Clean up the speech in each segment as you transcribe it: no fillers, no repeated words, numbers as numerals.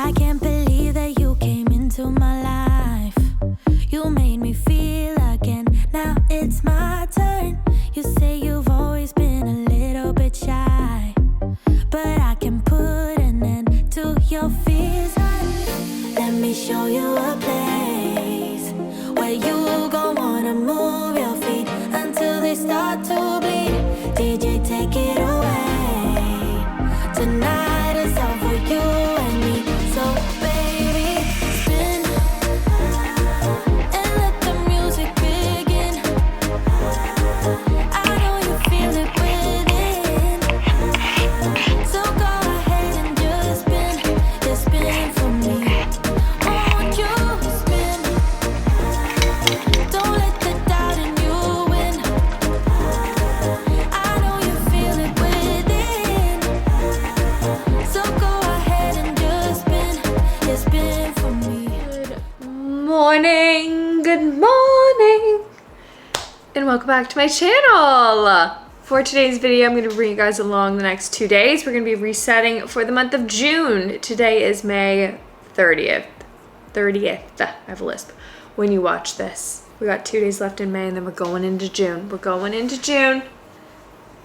I can't believe that you came into my life. You made me feel again, now it's my turn. You say you've always been a little bit shy, but I can put an end to your fears. Let me show you a place where you gon' wanna move your feet until they start to bleed. DJ, take it away. Tonight is all for you and me. So baby, spin and let the music begin. I know you feel it within, so go ahead and just spin for me. Won't you spin? Don't let the doubt in you win. I know you feel it within, so go ahead and just spin for me. Good morning, and welcome back to my channel. For today's video, I'm going to bring you guys along the next 2 days. We're going to be resetting for the month of June. Today is May 30th. I have a lisp. When you watch this, we got 2 days left in May, and then we're going into June.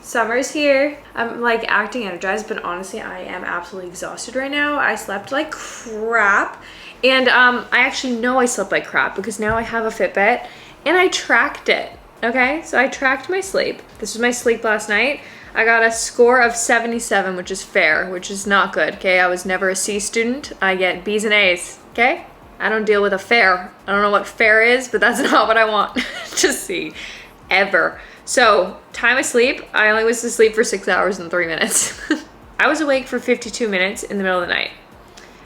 Summer's here. I'm like acting energized, but honestly, I am absolutely exhausted right now. I slept like crap. And I actually know I slept like crap because now I have a Fitbit and I tracked it. Okay, so I tracked my sleep. This was my sleep last night. I got a score of 77, which is fair, which is not good. Okay, I was never a C student. I get B's and A's. Okay, I don't deal with a fair. I don't know what fair is, but that's not what I want to see ever. So time of sleep, I only was asleep for 6 hours and 3 minutes. I was awake for 52 minutes in the middle of the night.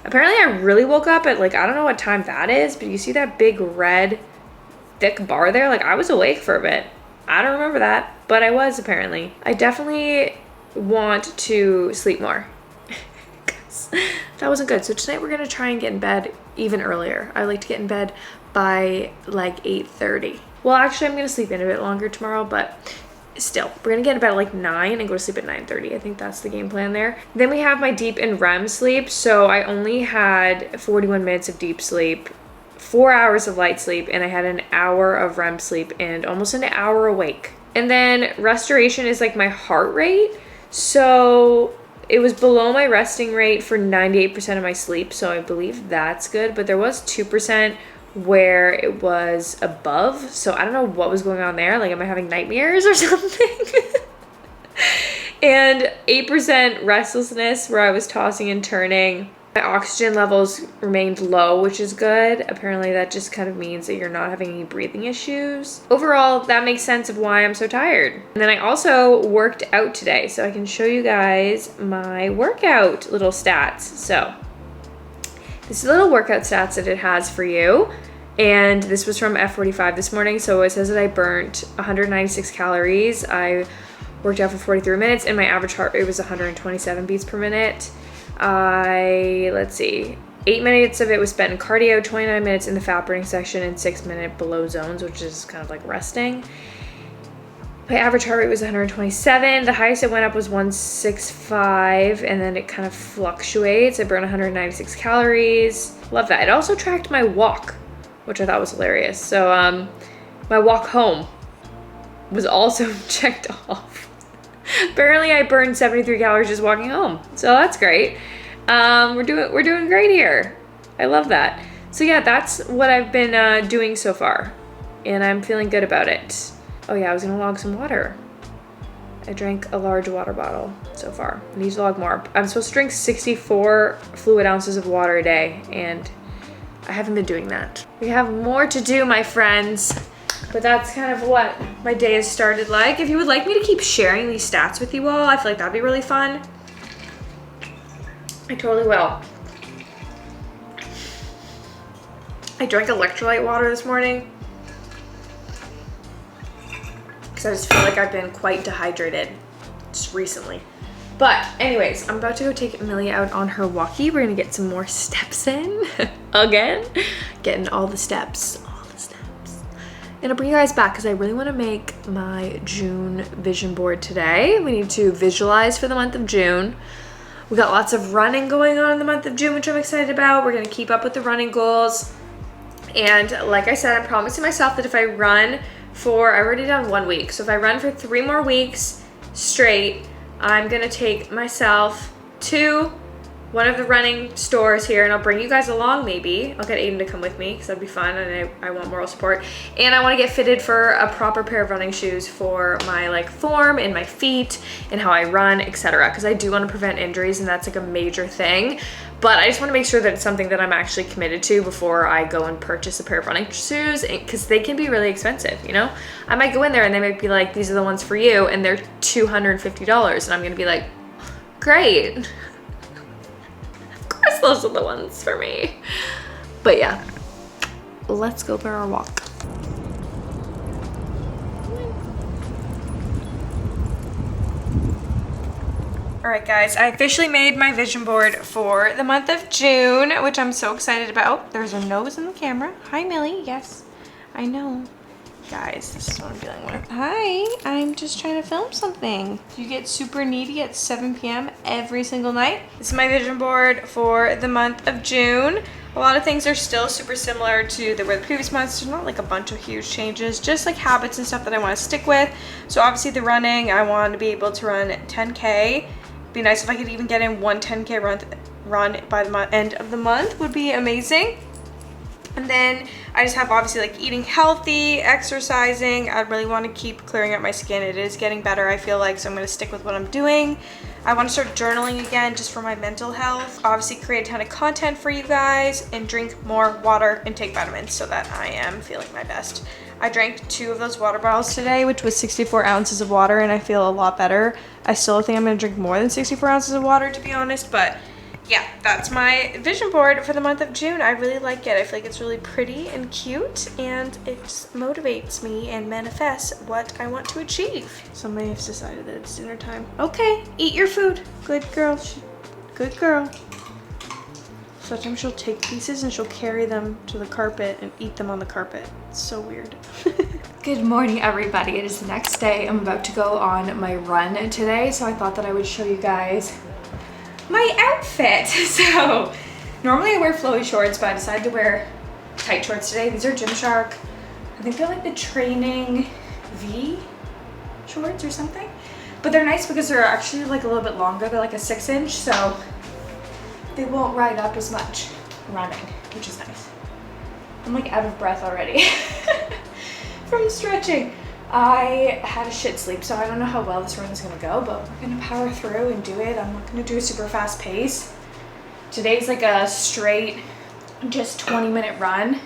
Apparently I really woke up at like, I don't know what time that is, but you see that big red thick bar there? Like I was awake for a bit. I don't remember that, but I was apparently. I definitely want to sleep more. That wasn't good. So tonight we're gonna try and get in bed even earlier. I like to get in bed by like 8:30. Well, actually I'm gonna sleep in a bit longer tomorrow, but still, we're gonna get in bed at like 9 and go to sleep at 9:30. I think that's the game plan there. Then we have my deep and REM sleep. So I only had 41 minutes of deep sleep, 4 hours of light sleep, and I had an hour of REM sleep and almost an hour awake. And then restoration is like my heart rate. So it was below my resting rate for 98% of my sleep. So I believe that's good, but there was 2% where it was above. So I don't know what was going on there. Like, am I having nightmares or something? And 8% restlessness where I was tossing and turning. My oxygen levels remained low, which is good. Apparently that just kind of means that you're not having any breathing issues. Overall, that makes sense of why I'm so tired. And then I also worked out today, so I can show you guys my workout little stats. So this is little workout stats that it has for you. And this was from F45 this morning. So it says that I burnt 196 calories. I worked out for 43 minutes and my average heart rate was 127 beats per minute. Let's see, 8 minutes of it was spent in cardio, 29 minutes in the fat burning section, and 6 minute below zones, which is kind of like resting. My average heart rate was 127. The highest it went up was 165, and then it kind of fluctuates. I burned 196 calories. Love that. It also tracked my walk, which I thought was hilarious. So my walk home was also checked off. Apparently I burned 73 calories just walking home. So that's great. We're doing great here. I love that. So yeah, that's what I've been doing so far, and I'm feeling good about it. Oh yeah, I was gonna log some water. I drank a large water bottle so far. I need to log more. I'm supposed to drink 64 fluid ounces of water a day, and I haven't been doing that. We have more to do, my friends, but that's kind of what my day has started like. If you would like me to keep sharing these stats with you all, I feel like that'd be really fun. I totally will. I drank electrolyte water this morning because I just feel like I've been quite dehydrated just recently. But anyways, I'm about to go take Millie out on her walkie. We're gonna get some more steps in again. Getting all the steps. And I'll bring you guys back because I really want to make my June vision board today. We need to visualize for the month of June. We got lots of running going on in the month of June, which I'm excited about. We're gonna keep up with the running goals. And like I said, I'm promising myself that if I run for, I've already done 1 week. So if I run for 3 more weeks straight, I'm gonna take myself to one of the running stores here, and I'll bring you guys along maybe. I'll get Aiden to come with me because that'd be fun, and I want moral support. And I want to get fitted for a proper pair of running shoes for my like form and my feet and how I run, etc. Because I do want to prevent injuries, and that's like a major thing. But I just want to make sure that it's something that I'm actually committed to before I go and purchase a pair of running shoes, because they can be really expensive, you know? I might go in there and they might be like, these are the ones for you, and they're $250, and I'm gonna be like, great. Those are the ones for me. But yeah, let's go for our walk. All right, guys, I officially made my vision board for the month of June, which I'm so excited about. There's a nose in the camera. Hi, Millie. Yes, I know. Guys, this is what I'm dealing with. Hi, I'm just trying to film something. You get super needy at 7 p.m. every single night. This is my vision board for the month of June. A lot of things are still super similar to the previous months. There's not like a bunch of huge changes, just like habits and stuff that I want to stick with. So obviously the running, I want to be able to run 10K. Be nice if I could even get in one 10K run by the end of the month, would be amazing. And then I just have obviously like eating healthy, exercising. I really want to keep clearing out my skin. It is getting better, I feel like, so I'm going to stick with what I'm doing. I want to start journaling again just for my mental health. Obviously create a ton of content for you guys and drink more water and take vitamins so that I am feeling my best. I drank 2 of those water bottles today, which was 64 ounces of water, and I feel a lot better. I still think I'm going to drink more than 64 ounces of water, to be honest, but yeah, that's my vision board for the month of June. I really like it. I feel like it's really pretty and cute, and it just motivates me and manifests what I want to achieve. Somebody has decided that it's dinner time. Okay, eat your food. Good girl. Good girl. Sometimes she'll take pieces and she'll carry them to the carpet and eat them on the carpet. It's so weird. Good morning, everybody. It is the next day. I'm about to go on my run today, so I thought that I would show you guys my outfit. So normally I wear flowy shorts, but I decided to wear tight shorts today. These are Gymshark. I think they're like the training V shorts or something, but they're nice because they're actually like a little bit longer. They're like a 6-inch, so they won't ride up as much running, which is nice. I'm like out of breath already from stretching. I had a shit sleep, so I don't know how well this run is gonna go, but we're gonna power through and do it. I'm not gonna do a super fast pace. Today's like a straight, just 20-minute run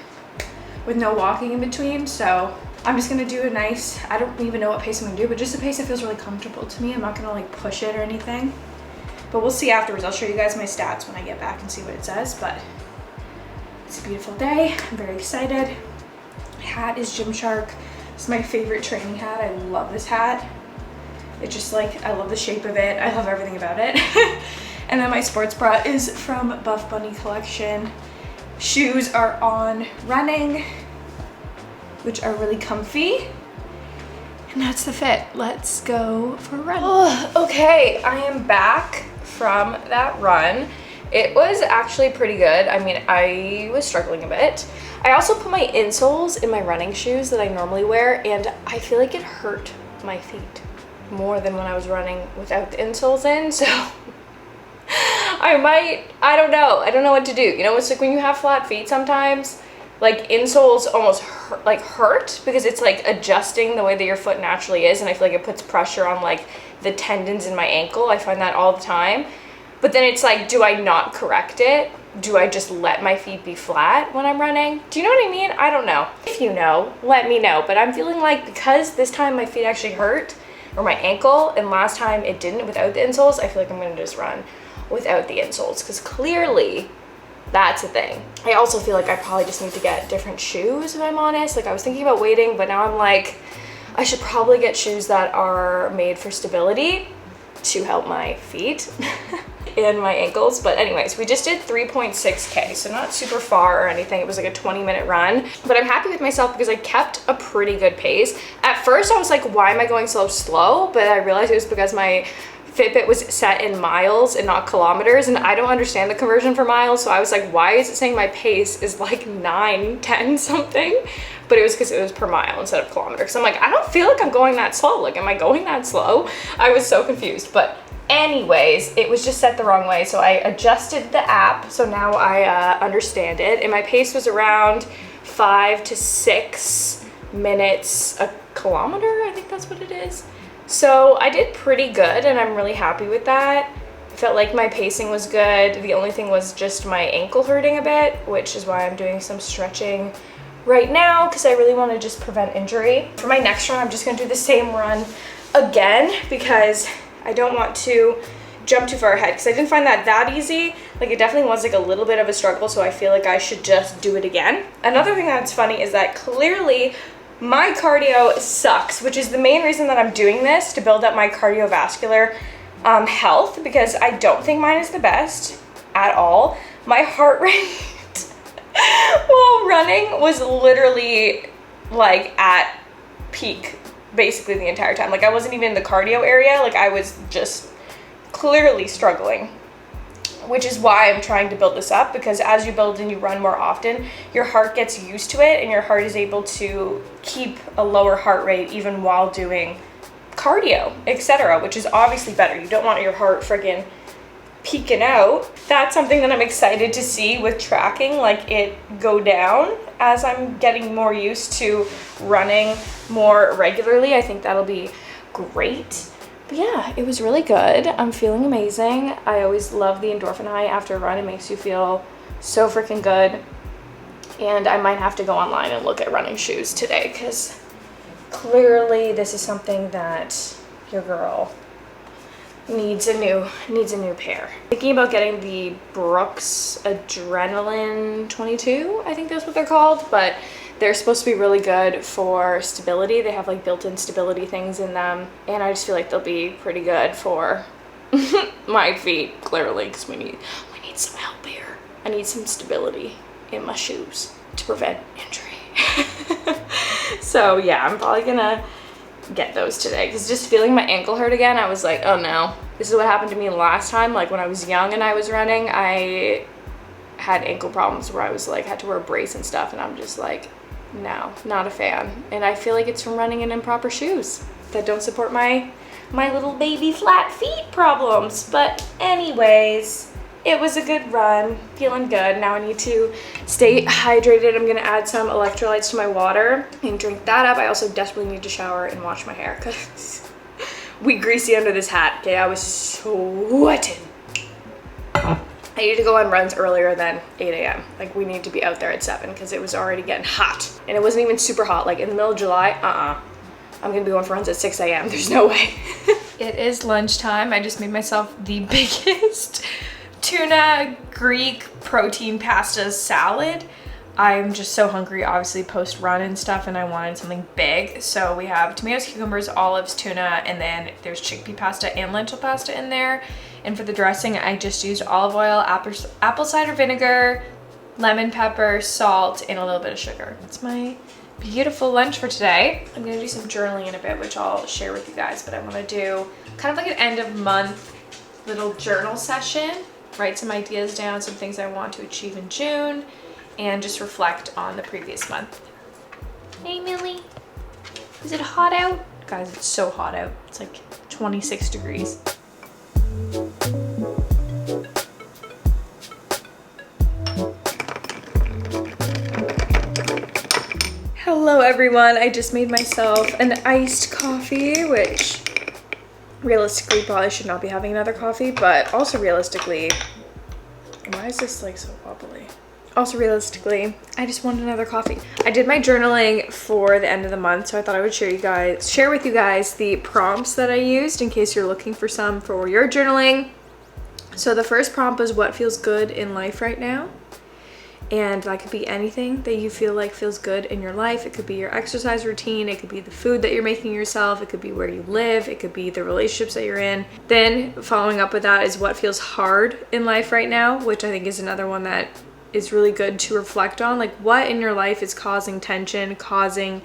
with no walking in between, so I'm just gonna do a nice, I don't even know what pace I'm gonna do, but just a pace that feels really comfortable to me. I'm not gonna like push it or anything, but we'll see afterwards. I'll show you guys my stats when I get back and see what it says, but it's a beautiful day. I'm very excited. My hat is Gymshark. This is my favorite training hat. I love this hat. It just like, I love the shape of it. I love everything about it. And then my sports bra is from Buff Bunny collection. Shoes are on running, which are really comfy. And that's the fit. Let's go for a run. Oh, okay, I am back from that run. It was actually pretty good. I mean, I was struggling a bit. I also put my insoles in my running shoes that I normally wear, and I feel like it hurt my feet more than when I was running without the insoles in, so I don't know what to do. You know, it's like when you have flat feet sometimes, like insoles almost hurt because it's like adjusting the way that your foot naturally is, and I feel like it puts pressure on like the tendons in my ankle. I find that all the time. But then it's like, do I not correct it? Do I just let my feet be flat when I'm running? Do you know what I mean? I don't know. If you know, let me know. But I'm feeling like because this time my feet actually hurt, or my ankle, and last time it didn't without the insoles, I feel like I'm gonna just run without the insoles, because clearly that's a thing. I also feel like I probably just need to get different shoes, if I'm honest. Like I was thinking about waiting, but now I'm like, I should probably get shoes that are made for stability to help my feet and my ankles. But anyways, we just did 3.6K, so not super far or anything. It was like a 20-minute run, but I'm happy with myself because I kept a pretty good pace. At first I was like, why am I going so slow? But I realized it was because my Fitbit was set in miles and not kilometers, and I don't understand the conversion for miles, so I was like, why is it saying my pace is like 9, 10 something? But it was because it was per mile instead of kilometers. So I'm like, I don't feel like I'm going that slow. Like, am I going that slow? I was so confused. But anyways, it was just set the wrong way, so I adjusted the app, so now I understand it, and my pace was around 5 to 6 minutes a kilometer. I think that's what it is. So I did pretty good, and I'm really happy with that. I felt like my pacing was good. The only thing was just my ankle hurting a bit, which is why I'm doing some stretching right now, because I really want to just prevent injury. For my next run, I'm just going to do the same run again, because I don't want to jump too far ahead, because I didn't find that easy. Like, it definitely was like a little bit of a struggle, so I feel like I should just do it again. Another thing that's funny is that clearly my cardio sucks, which is the main reason that I'm doing this, to build up my cardiovascular health, because I don't think mine is the best at all. My heart rate while running was literally like at peak basically the entire time. Like, I wasn't even in the cardio area. Like, I was just clearly struggling, which is why I'm trying to build this up, because as you build and you run more often, your heart gets used to it, and your heart is able to keep a lower heart rate even while doing cardio, etc., which is obviously better. You don't want your heart friggin' peaking out. That's something that I'm excited to see with tracking, like it go down as I'm getting more used to running more regularly. I think that'll be great. But yeah, it was really good. I'm feeling amazing. I always love the endorphin high after a run. It makes you feel so freaking good. And I might have to go online and look at running shoes today, because clearly this is something that your girl needs a new pair. Thinking about getting the Brooks Adrenaline 22, I think that's what they're called, but they're supposed to be really good for stability. They have like built-in stability things in them, and I just feel like they'll be pretty good for my feet, clearly, because we need some help here. I need some stability in my shoes to prevent injury. So yeah, I'm probably gonna get those today, because just feeling my ankle hurt again, I was like, oh no, this is what happened to me last time. Like, when I was young and I was running, I had ankle problems where I was like, had to wear a brace and stuff, and I'm just like, no, not a fan. And I feel like it's from running in improper shoes that don't support my little baby flat feet problems. But anyways, it was a good run, feeling good. Now I need to stay hydrated. I'm gonna add some electrolytes to my water and drink that up. I also desperately need to shower and wash my hair, because we greasy under this hat. Okay, I was sweating. I need to go on runs earlier than 8 a.m. Like, we need to be out there at 7, because it was already getting hot. And it wasn't even super hot. Like, in the middle of July, I'm gonna be going for runs at 6 a.m. There's no way. It is lunchtime. I just made myself the biggest tuna Greek protein pasta salad. I'm just so hungry, obviously, post-run and stuff, and I wanted something big. So we have tomatoes, cucumbers, olives, tuna, and then there's chickpea pasta and lentil pasta in there. And for the dressing, I just used olive oil, apple cider vinegar, lemon pepper, salt, and a little bit of sugar. That's my beautiful lunch for today. I'm gonna do some journaling in a bit, which I'll share with you guys, but I wanna do kind of like an end of month little journal session, write some ideas down, some things I want to achieve in June, and just reflect on the previous month. Hey Millie, is it hot out? Guys, it's so hot out. It's like 26 degrees. Hello everyone, I just made myself an iced coffee, which realistically probably should not be having another coffee, but also realistically, why is this like so wobbly? Also realistically, I just want another coffee. I did my journaling for the end of the month, so I thought I would share with you guys the prompts that I used in case you're looking for some for your journaling. So the first prompt was, what feels good in life right now? And that could be anything that you feel like feels good in your life. It could be your exercise routine, it could be the food that you're making yourself, it could be where you live, it could be the relationships that you're in. Then following up with that is what feels hard in life right now, which I think is another one that is really good to reflect on. Like, what in your life is causing tension, causing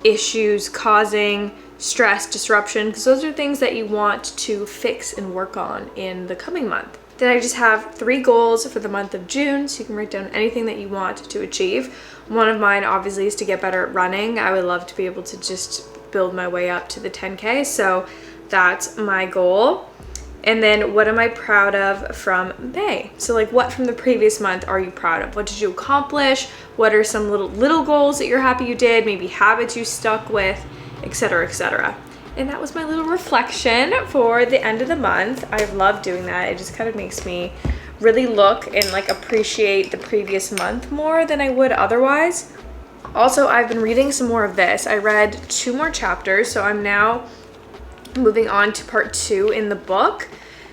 issues causing stress, disruption, because those are things that you want to fix and work on in the coming month. Then I just have 3 goals for the month of June, so you can write down anything that you want to achieve. One of mine obviously is to get better at running. I would love to be able to just build my way up to the 10K, so that's my goal. And then what am I proud of from May? So like, what from the previous month are you proud of? What did you accomplish? What are some little goals that you're happy you did? Maybe habits you stuck with, etc., etc. And that was my little reflection for the end of the month. I love doing that. It just kind of makes me really look and like appreciate the previous month more than I would otherwise. Also, I've been reading some more of this. I read 2 more chapters, so I'm now moving on to part 2 in the book,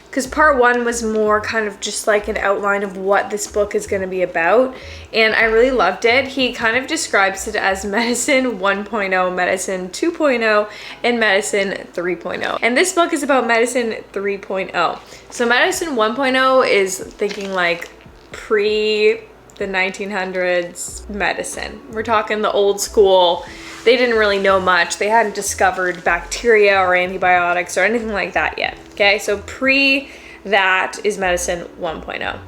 because part 1 was more kind of just like an outline of what this book is going to be about, and I really loved it. He kind of describes it as medicine 1.0, medicine 2.0, and medicine 3.0. And this book is about medicine 3.0. So medicine 1.0 is thinking like pre the 1900s medicine. We're talking the old school. They didn't really know much. They hadn't discovered bacteria or antibiotics or anything like that yet. Okay, so pre that is medicine 1.0.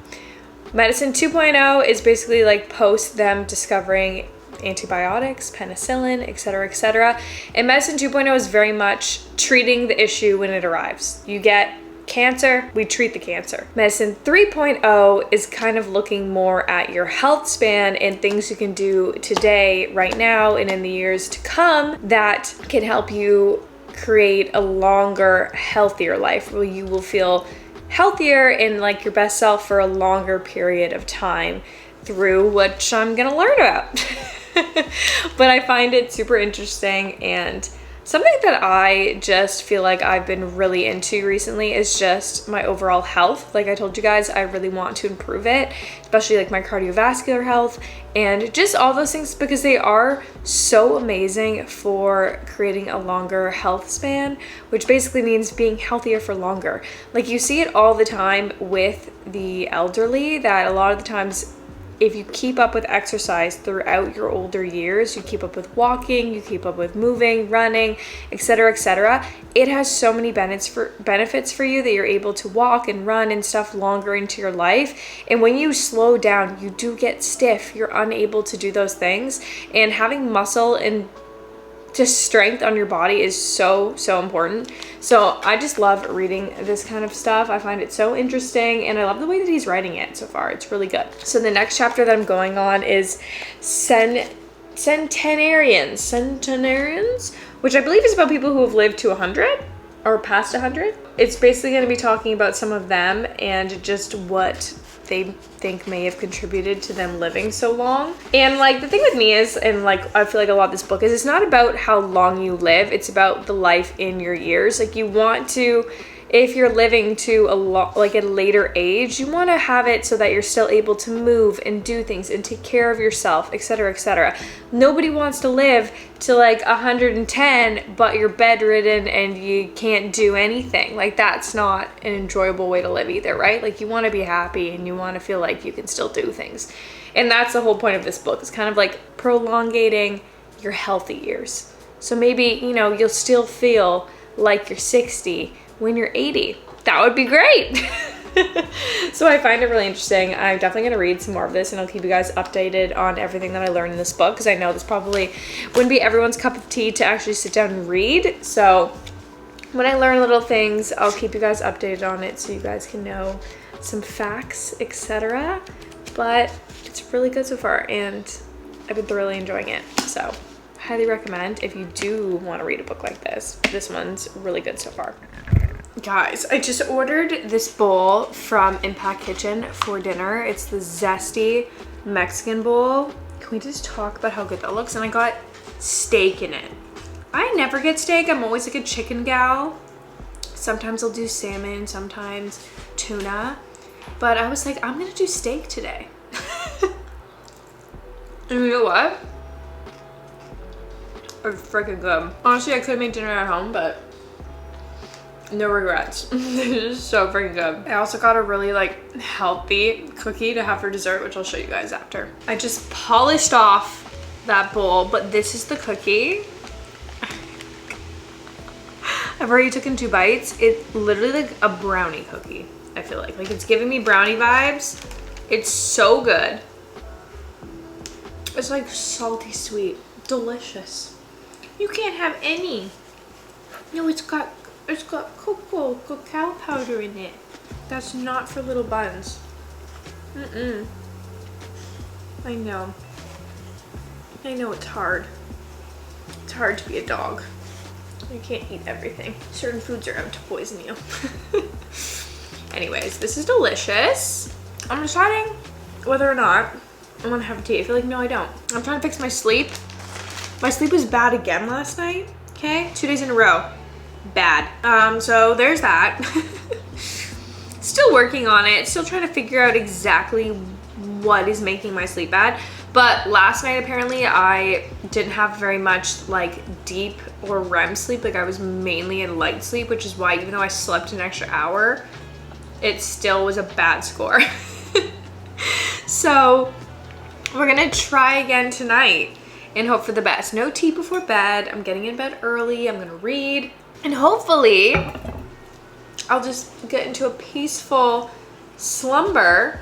Medicine 2.0 is basically like post them discovering antibiotics, penicillin, etc., etc. And medicine 2.0 is very much treating the issue when it arrives. You get cancer, we treat the cancer. Medicine 3.0 is kind of looking more at your health span and things you can do today, right now, and in the years to come that can help you create a longer, healthier life where you will feel healthier and like your best self for a longer period of time through which I'm gonna learn about. But I find it super interesting, and something that I just feel like I've been really into recently is just my overall health. Like I told you guys, I really want to improve it, especially like my cardiovascular health and just all those things, because they are so amazing for creating a longer health span, which basically means being healthier for longer. Like you see it all the time with the elderly, that a lot of the times if you keep up with exercise throughout your older years, you keep up with walking, you keep up with moving, running, etc., etc., it has so many benefits for you that you're able to walk and run and stuff longer into your life. And when you slow down, you do get stiff. You're unable to do those things. And having muscle and just strength on your body is so important. So I just love reading this kind of stuff. I find it so interesting, and I love the way that he's writing it so far. It's really good. So the next chapter that I'm going on is centenarians, which I believe is about people who have lived to 100 or past 100. It's basically going to be talking about some of them and just what they think may have contributed to them living so long. And like the thing with me is, and like I feel like a lot of this book is, it's not about how long you live, it's about the life in your years. Like you want to, if you're living to a later age, you want to have it so that you're still able to move and do things and take care of yourself, etc., etc. Nobody wants to live to like 110 but you're bedridden and you can't do anything. Like that's not an enjoyable way to live either, right? Like you want to be happy and you want to feel like you can still do things. And that's the whole point of this book. It's kind of like prolongating your healthy years. So maybe, you know, you'll still feel like you're 60 when you're 80. That would be great. So I find it really interesting. I'm definitely going to read some more of this, and I'll keep you guys updated on everything that I learned in this book, because I know this probably wouldn't be everyone's cup of tea to actually sit down and read. So when I learn little things, I'll keep you guys updated on it so you guys can know some facts, etc. But it's really good so far, and I've been thoroughly enjoying it. So highly recommend if you do want to read a book like this. This one's really good so far. Guys, I just ordered this bowl from Impact Kitchen for dinner. It's the zesty Mexican bowl. Can we just talk about how good that looks? And I got steak in it. I never get steak. I'm always like a chicken gal. Sometimes I'll do salmon, sometimes tuna. But I was like, I'm gonna do steak today. And you know what? It's freaking good. Honestly, I could have made dinner at home, but no regrets. It's so freaking good. I also got a really like healthy cookie to have for dessert, which I'll show you guys after. I just polished off that bowl, but this is the cookie. I've already taken 2 bites. It's literally like a brownie cookie, I feel like. Like, it's giving me brownie vibes. It's so good. It's like salty sweet. Delicious. You can't have any. No, it's got cacao powder in it. That's not for little buns. I know. I know it's hard. It's hard to be a dog. You can't eat everything. Certain foods are out to poison you. Anyways, this is delicious. I'm deciding whether or not I want to have tea. I feel like, no, I don't. I'm trying to fix my sleep. My sleep was bad again last night. Okay, 2 days in a row. Bad. So there's that. Still working on it. Still trying to figure out exactly what is making my sleep bad. But last night, apparently, I didn't have very much like deep or REM sleep. Like, I was mainly in light sleep, which is why even though I slept an extra hour, it still was a bad score. So we're gonna try again tonight and hope for the best. No tea before bed. I'm getting in bed early. I'm gonna read. And hopefully I'll just get into a peaceful slumber.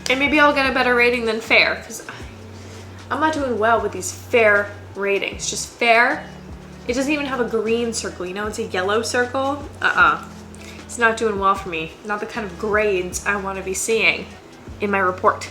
And maybe I'll get a better rating than fair, because I'm not doing well with these fair ratings. Just fair. It doesn't even have a green circle, you know, it's a yellow circle. It's not doing well for me. Not the kind of grades I want to be seeing in my report.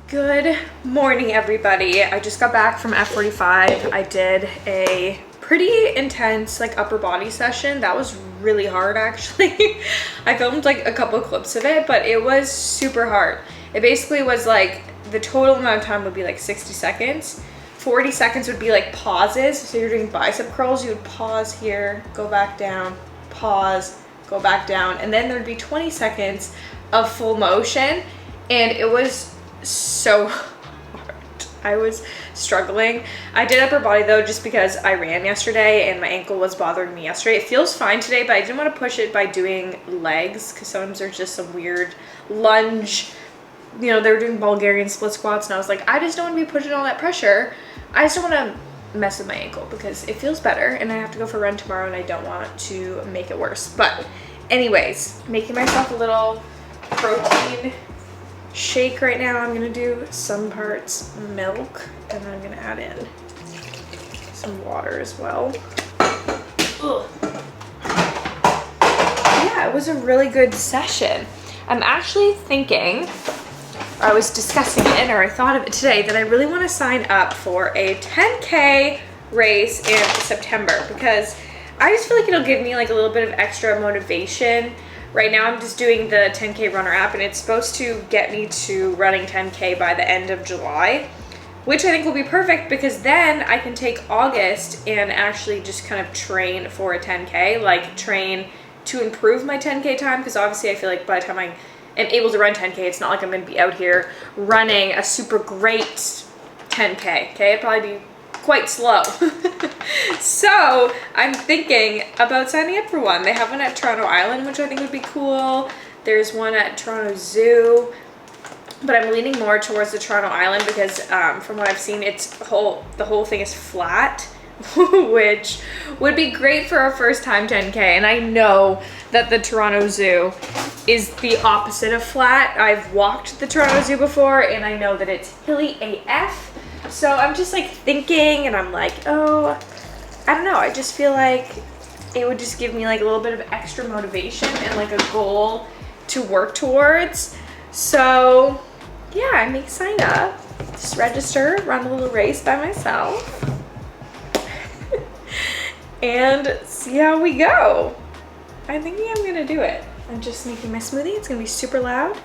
Good morning, everybody. I just got back from F45. I did a pretty intense like upper body session. That was really hard, actually. I filmed like a couple clips of it, but it was super hard. It basically was like the total amount of time would be like 60 seconds. 40 seconds would be like pauses. So you're doing bicep curls, you would pause here, go back down, pause, go back down, and then there'd be 20 seconds of full motion. And it was so hard. I was struggling. I did upper body though just because I ran yesterday and my ankle was bothering me yesterday. It feels fine today, but I didn't want to push it by doing legs because sometimes there's just some weird lunge. You know, they were doing Bulgarian split squats and I was like, I just don't want to be pushing all that pressure. I just don't want to mess with my ankle because it feels better and I have to go for a run tomorrow and I don't want to make it worse. But anyways, making myself a little protein shake right now. I'm gonna do some parts milk and then I'm gonna add in some water as well. Ugh. Yeah, it was a really good session. I'm actually thinking, I was discussing it or I thought of it today, that I really want to sign up for a 10K race in September because I just feel like it'll give me like a little bit of extra motivation. Right now I'm just doing the 10K runner app and it's supposed to get me to running 10K by the end of July, which I think will be perfect because then I can take August and actually just kind of train for a 10K, like train to improve my 10K time, because obviously I feel like by the time I am able to run 10K, it's not like I'm going to be out here running a super great 10K, okay? It'd probably be quite slow. So I'm thinking about signing up for one. They have one at Toronto Island, which I think would be cool. There's one at Toronto Zoo, but I'm leaning more towards the Toronto Island because from what I've seen, the whole thing is flat, which would be great for a first time 10K. And I know that the Toronto Zoo is the opposite of flat. I've walked the Toronto Zoo before and I know that it's hilly AF. So I'm just like thinking and I'm like, oh, I don't know. I just feel like it would just give me like a little bit of extra motivation and like a goal to work towards. So yeah, I may sign up, just register, run a little race by myself. and see how we go. I'm thinking I'm gonna do it. I'm just making my smoothie. It's gonna be super loud.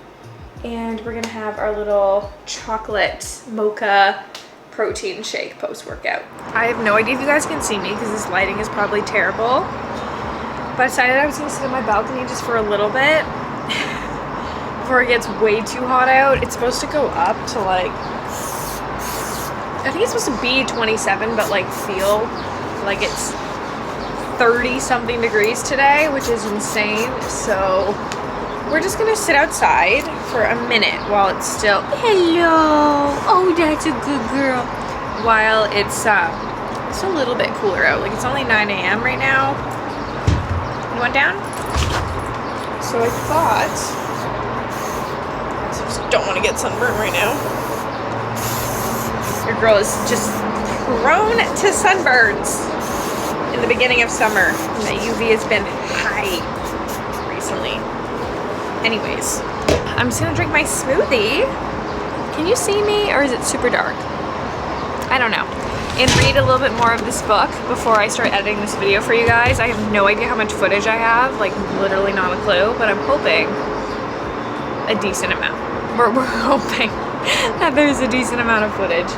And we're gonna have our little chocolate mocha protein shake post-workout. I have no idea if you guys can see me because this lighting is probably terrible. But I decided I was gonna sit on my balcony just for a little bit before it gets way too hot out. It's supposed to go up to like, I think it's supposed to be 27, but like feel like it's 30 something degrees today, which is insane. So we're just gonna sit outside for a minute while it's still, hello, oh that's a good girl, while it's a little bit cooler out. Like it's only 9 a.m. right now. You want down? So I thought, I just don't want to get sunburned right now. Your girl is just prone to sunburns in the beginning of summer. And the UV has been high recently. Anyways, I'm just gonna drink my smoothie. Can you see me or is it super dark? I don't know. And read a little bit more of this book before I start editing this video for you guys. I have no idea how much footage I have, like literally not a clue, but I'm hoping a decent amount. We're hoping that there's a decent amount of footage.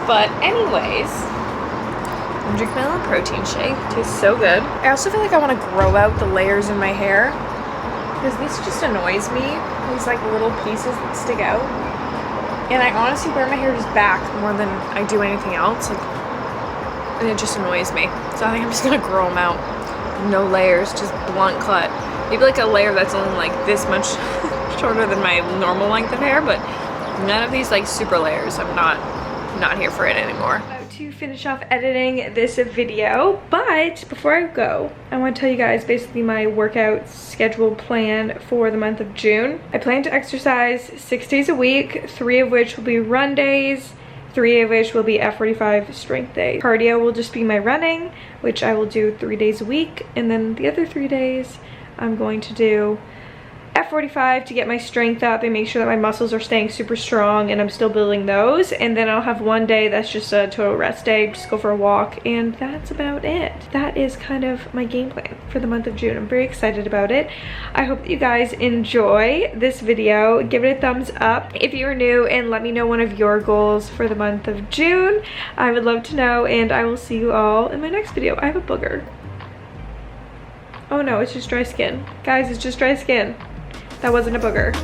But anyways, I'm drinking my little protein shake. It tastes so good. I also feel like I want to grow out the layers in my hair because this just annoys me. These like little pieces that stick out. And I honestly wear my hair just back more than I do anything else. Like, and it just annoys me. So I think I'm just gonna grow them out. No layers, just blunt cut. Maybe like a layer that's only like this much shorter than my normal length of hair, but none of these like super layers. I'm not here for it anymore. About to finish off editing this video, but before I go, I want to tell you guys basically my workout schedule plan for the month of June. I plan to exercise 6 days a week, 3 of which will be run days, 3 of which will be F45 strength days. Cardio will just be my running, which I will do 3 days a week, and then the other 3 days I'm going to do F45 to get my strength up and make sure that my muscles are staying super strong and I'm still building those. And then I'll have one day that's just a total rest day, just go for a walk, and that's about it. That is kind of my game plan for the month of June. I'm very excited about it. I hope that you guys enjoy this video. Give it a thumbs up if you're new and let me know one of your goals for the month of June. I would love to know, and I will see you all in my next video. I have a booger. Oh no, it's just dry skin. Guys, it's just dry skin. That wasn't a booger.